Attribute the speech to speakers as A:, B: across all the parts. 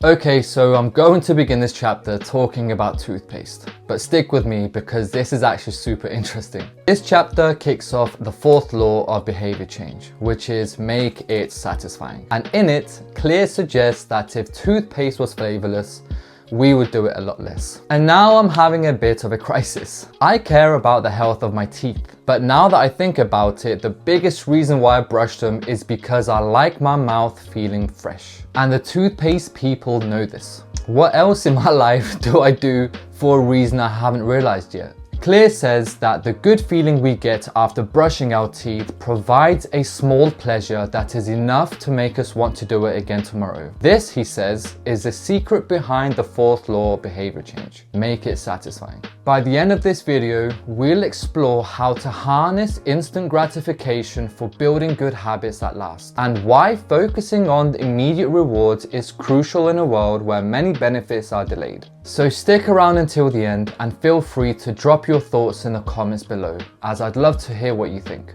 A: Okay, so I'm going to begin this chapter talking about toothpaste, but stick with me because this is actually super interesting. This chapter kicks off the fourth law of behavior change, which is make it satisfying. And in it, Clear suggests that if toothpaste was flavorless, we would do it a lot less. And now I'm having a bit of a crisis. I care about the health of my teeth, but now that I think about it, the biggest reason why I brush them is because I like my mouth feeling fresh. And the toothpaste people know this. What else in my life do I do for a reason I haven't realized yet? Clear says that the good feeling we get after brushing our teeth provides a small pleasure that is enough to make us want to do it again tomorrow. This, he says, is the secret behind the fourth law of behavior change. Make it satisfying. By the end of this video, we'll explore how to harness instant gratification for building good habits that last, and why focusing on the immediate rewards is crucial in a world where many benefits are delayed. So stick around until the end and feel free to drop your thoughts in the comments below, as I'd love to hear what you think.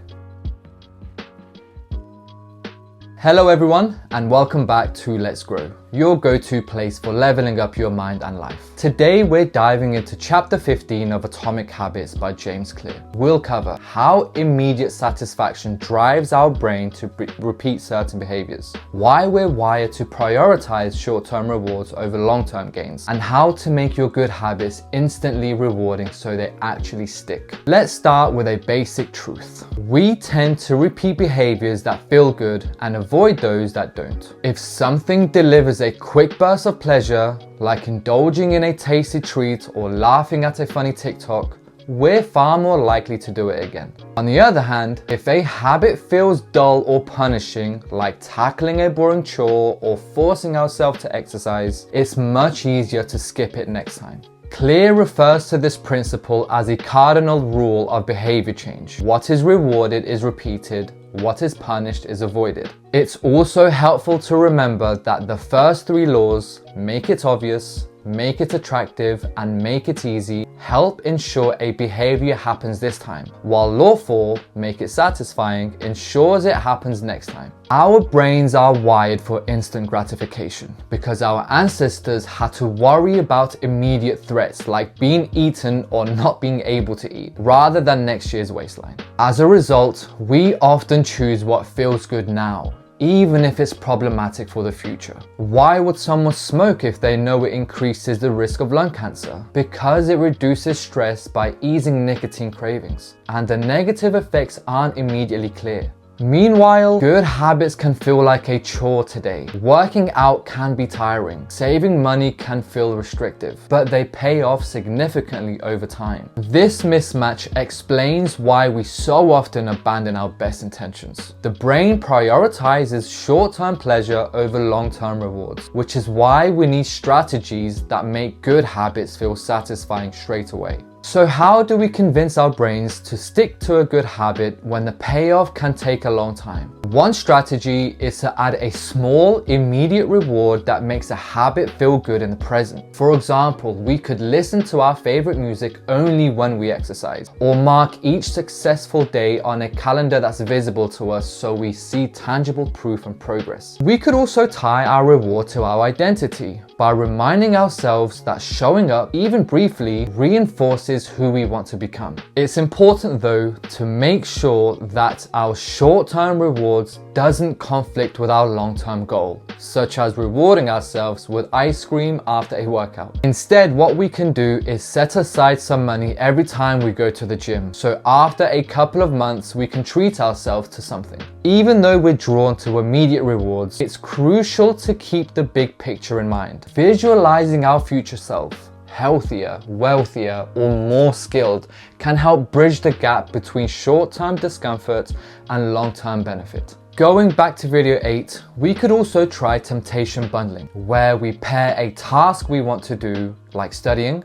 A: Hello everyone, and welcome back to Let's Grow, your go-to place for leveling up your mind and life. Today we're diving into chapter 15 of Atomic Habits by James Clear. We'll cover how immediate satisfaction drives our brain to repeat certain behaviors, why we're wired to prioritize short-term rewards over long-term gains, and how to make your good habits instantly rewarding so they actually stick. Let's start with a basic truth. We tend to repeat behaviors that feel good and avoid those that don't. If something delivers a quick burst of pleasure, like indulging in a tasty treat or laughing at a funny TikTok, we're far more likely to do it again. On the other hand, if a habit feels dull or punishing, like tackling a boring chore or forcing ourselves to exercise, it's much easier to skip it next time. Clear refers to this principle as a cardinal rule of behavior change. What is rewarded is repeated, what is punished is avoided. It's also helpful to remember that the first three laws, make it obvious, make it attractive, and make it easy, help ensure a behavior happens this time, while law 4, make it satisfying, ensures it happens next time. Our brains are wired for instant gratification because our ancestors had to worry about immediate threats like being eaten or not being able to eat, rather than next year's waistline. As a result, we often choose what feels good now, even if it's problematic for the future. Why would someone smoke if they know it increases the risk of lung cancer? Because it reduces stress by easing nicotine cravings, and the negative effects aren't immediately clear. Meanwhile, good habits can feel like a chore today. Working out can be tiring. Saving money can feel restrictive, but they pay off significantly over time. This mismatch explains why we so often abandon our best intentions. The brain prioritizes short-term pleasure over long-term rewards, which is why we need strategies that make good habits feel satisfying straight away. So how do we convince our brains to stick to a good habit when the payoff can take a long time? One strategy is to add a small, immediate reward that makes a habit feel good in the present. For example, we could listen to our favorite music only when we exercise, or mark each successful day on a calendar that's visible to us so we see tangible proof and progress. We could also tie our reward to our identity by reminding ourselves that showing up, even briefly, reinforces who we want to become. It's important though to make sure that our short-term rewards doesn't conflict with our long-term goal, such as rewarding ourselves with ice cream after a workout. Instead, what we can do is set aside some money every time we go to the gym, so after a couple of months we can treat ourselves to something. Even though we're drawn to immediate rewards, it's crucial to keep the big picture in mind. Visualizing our future self, healthier, wealthier, or more skilled, can help bridge the gap between short-term discomfort and long-term benefit. Going back to video 8, we could also try temptation bundling, where we pair a task we want to do, like studying,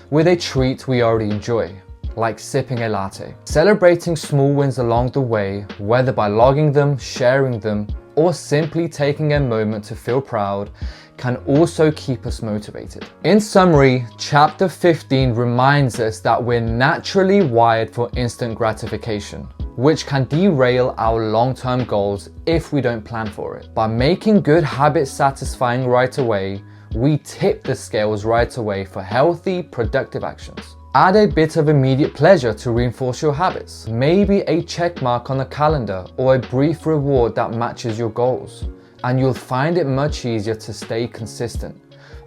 A: with a treat we already enjoy, like sipping a latte. Celebrating small wins along the way, whether by logging them, sharing them, or simply taking a moment to feel proud, can also keep us motivated. In summary, chapter 15 reminds us that we're naturally wired for instant gratification, which can derail our long-term goals if we don't plan for it. By making good habits satisfying right away, we tip the scales right away for healthy, productive actions. Add a bit of immediate pleasure to reinforce your habits. Maybe a check mark on the calendar or a brief reward that matches your goals, and you'll find it much easier to stay consistent.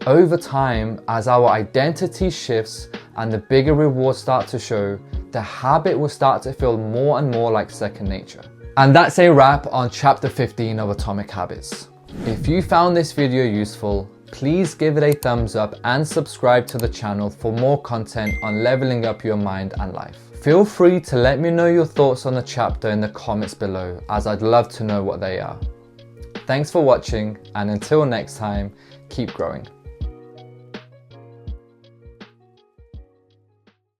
A: Over time, as our identity shifts and the bigger rewards start to show, the habit will start to feel more and more like second nature. And that's a wrap on chapter 15 of Atomic Habits. If you found this video useful, please give it a thumbs up and subscribe to the channel for more content on leveling up your mind and life. Feel free to let me know your thoughts on the chapter in the comments below, as I'd love to know what they are. Thanks for watching, and until next time, keep growing.